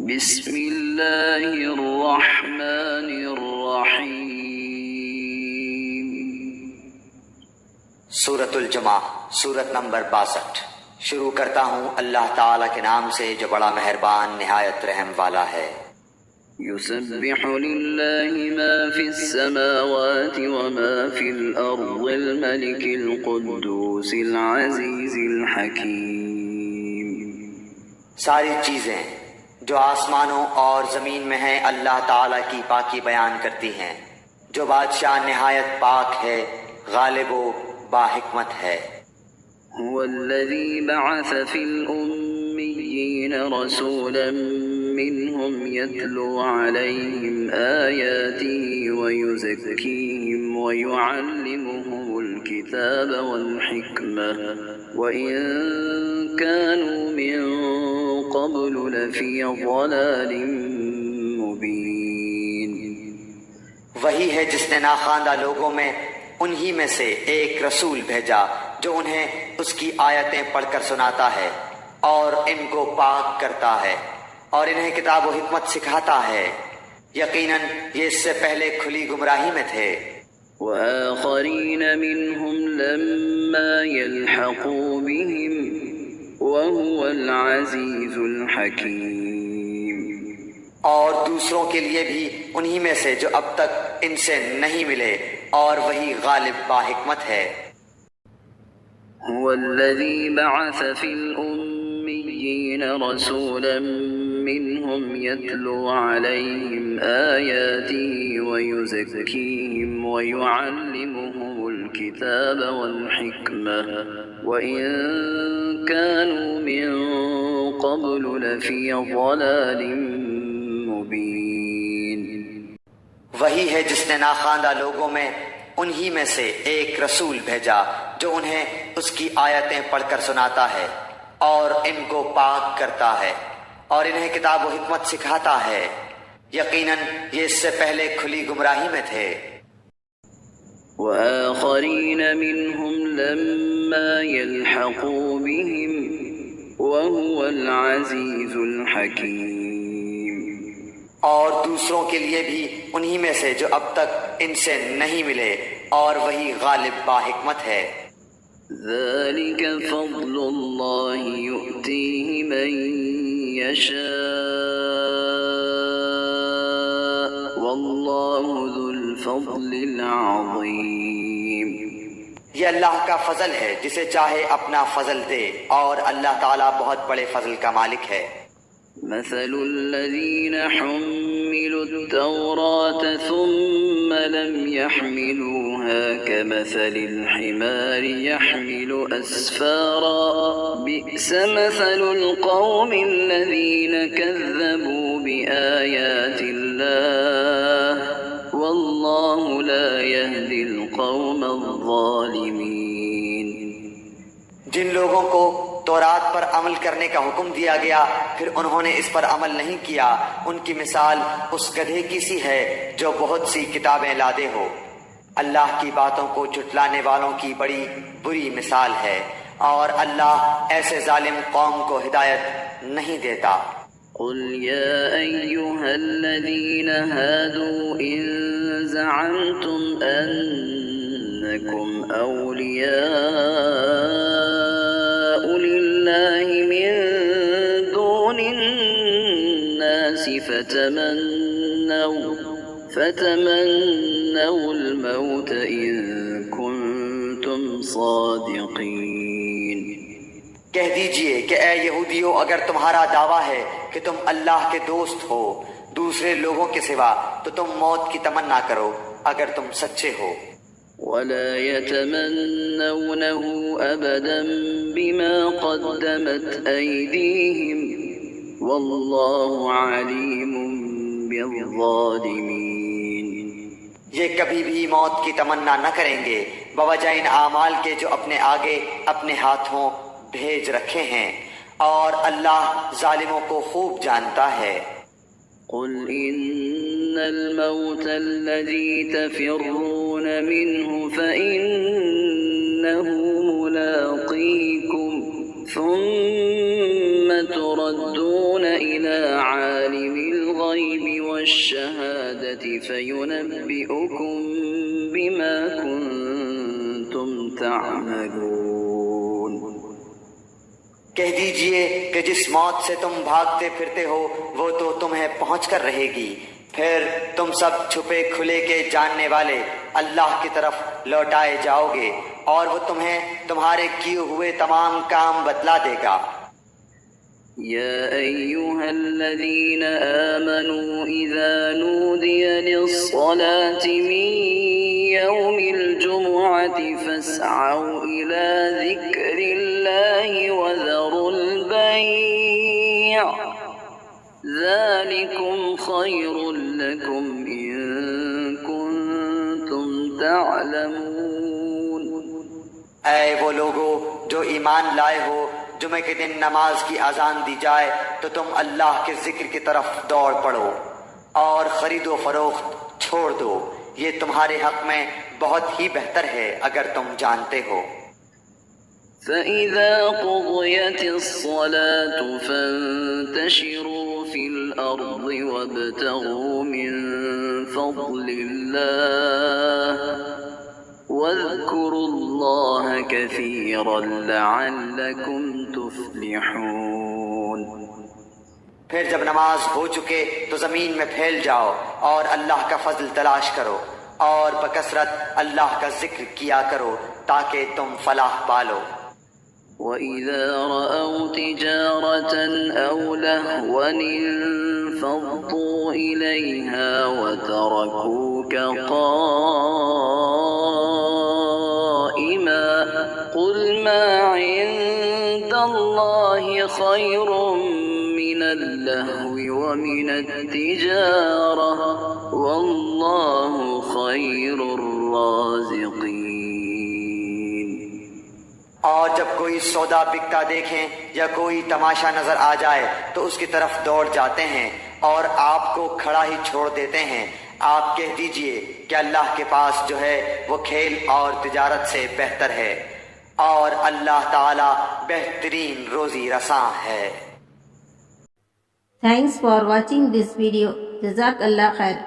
بسم اللہ الرحمن الرحیم۔ سورۃ الجمعہ، سورت نمبر 62۔ شروع کرتا ہوں اللہ تعالیٰ کے نام سے جو بڑا مہربان نہایت رحم والا ہے۔ یسبح للہ ما فی السماوات وما فی الارض الملک القدوس العزیز الحکیم۔ ساری چیزیں جو آسمانوں اور زمین میں ہیں اللہ تعالیٰ کی پاکی بیان کرتی ہیں، جو بادشاہ نہایت پاک ہے، غالب و باحکمت ہے۔ هو الذي بعث في الأميين رسولا منهم يتلو عليهم آياته ويزكيهم ويعلمهم الكتاب والحكمة وإن كانوا من قبل لفي ضلال مبين۔ وہی ہے جس نے ناخواندہ لوگوں میں انہی میں سے ایک رسول بھیجا جو انہیں اس کی آیتیں پڑھ کر سناتا ہے اور ان کو پاک کرتا ہے اور انہیں کتاب و حکمت سکھاتا ہے، یقیناً یہ اس سے پہلے کھلی گمراہی میں تھے۔ وآخرین منهم لما يلحقوا بهم وهو العزیز الحکیم۔ اور دوسروں کے لیے بھی انہی میں سے جو اب تک ان سے نہیں ملے اور وہی غالب باحکمت ہے۔ هو الذي بعث في الأميين رسولا منهم يتلو عليهم آياته ويزكيهم ويعلمهم الكتاب والحكمة وإن كانوا من قبل لفي ضلال مبين۔ وہی ہے جس نے ناخواندہ لوگوں میں انہی میں سے ایک رسول بھیجا جو انہیں اس کی آیتیں پڑھ کر سناتا ہے اور ان کو پاک کرتا ہے اور انہیں کتاب و حکمت سکھاتا ہے، یقیناً یہ اس سے پہلے کھلی گمراہی میں تھے۔ وآخرین منهم لما يلحقوا بهم وهو العزیز الحکیم۔ اور دوسروں کے لیے بھی انہی میں سے جو اب تک ان سے نہیں ملے اور وہی غالب باحکمت ہے۔ ذلك فضل اللہ یؤتیہ من یشاء واللہ ذو الفضل العظیم۔ یہ اللہ کا فضل ہے، جسے چاہے اپنا فضل دے، اور اللہ تعالیٰ بہت بڑے فضل کا مالک ہے۔ مثل الذين حملوا التوراة ثم لم يحملوها كمثل الحمار يحمل أسفارا بئس مثل القوم الذين كذبوا بآيات الله والله لا يهدي القوم الظالمين۔ جن لوگوں کو تورات پر عمل کرنے کا حکم دیا گیا پھر انہوں نے اس پر عمل نہیں کیا، ان کی مثال اس گدھے کی سی ہے جو بہت سی کتابیں لادے ہو۔ اللہ کی باتوں کو جھٹلانے والوں کی بڑی بری مثال ہے، اور اللہ ایسے ظالم قوم کو ہدایت نہیں دیتا۔ قل يا أيها الذين هادوا إن زعمتم أنكم أولياء لله من دون الناس فتمنوا الموت إن كنتم صادقين۔ کہہ دیجئے کہ اے یہودیو، اگر تمہارا دعویٰ ہے کہ تم اللہ کے دوست ہو دوسرے لوگوں کے سوا تو تم موت کی تمنا کرو اگر تم سچے ہو۔ ولا يتمنونه أبدا بما قدمت أيديهم والله عليم بالظالمين۔ یہ کبھی بھی موت کی تمنا نہ کریں گے بوجہ ان اعمال کے جو اپنے آگے اپنے ہاتھوں بھیج رکھے ہیں، اور اللہ ظالموں کو خوب جانتا ہے۔ قل إن الموت الذي تفرون منه فإنه ملاقيكم ثم تردون إلى عالم الغيب والشهادة فينبئكم بما كنتم تعملون. کہہ دیجئے کہ جس موت سے تم بھاگتے پھرتے ہو وہ تو تمہیں پہنچ کر رہے گی، پھر تم سب چھپے کھلے کے جاننے والے اللہ کی طرف لوٹائے جاؤ گے اور وہ تمہیں تمہارے کیے ہوئے تمام کام بتلا دے گا. يا أيها الذين آمنوا إذا نودي للصلاة من يوم الجمعة فاسعوا إلى ذكر الله وذروا البيع ذلكم خير لكم إن كنتم تعلمون. اے وہ لوگو جو ایمان لائے ہو، جمعہ کے دن نماز کی اذان دی جائے تو تم اللہ کے ذکر کی طرف دوڑ پڑو اور خرید و فروخت چھوڑ دو، یہ تمہارے حق میں بہت ہی بہتر ہے اگر تم جانتے ہو. فَإِذَا قُضِيَتِ الصَّلَاةُ فَانتَشِرُوا فِي الْأَرْضِ وَابْتَغُوا مِن فَضْلِ اللَّهِ وَاذْكُرُوا اللَّهَ كَثِيرًا لَعَلَّكُمْ تُفْلِحُونَ. پھر جب نماز ہو چکے تو زمین میں پھیل جاؤ اور اللہ کا فضل تلاش کرو اور بکثرت اللہ کا ذکر کیا کرو تاکہ تم فلاح پالو. وَإِذَا رَأَوْا تِجَارَةً أَوْ لَهْوًا انفَضُّوا إِلَيْهَا وَتَرَكُوكَ قَائِمًا قُلْ مَا عِندَ اللَّهِ خَيْرٌ مِّنَ اللَّهْوِ وَمِنَ التِّجَارَةِ وَاللَّهُ خَيْرُ الرَّازِقِينَ. اور جب کوئی سودا بکتا دیکھیں یا کوئی تماشا نظر آ جائے تو اس کی طرف دوڑ جاتے ہیں اور آپ کو کھڑا ہی چھوڑ دیتے ہیں. آپ کہہ دیجئے کہ اللہ کے پاس جو ہے وہ کھیل اور تجارت سے بہتر ہے اور اللہ تعالی بہترین روزی رساں ہے. Thanks for watching this video. Jazakallah khair.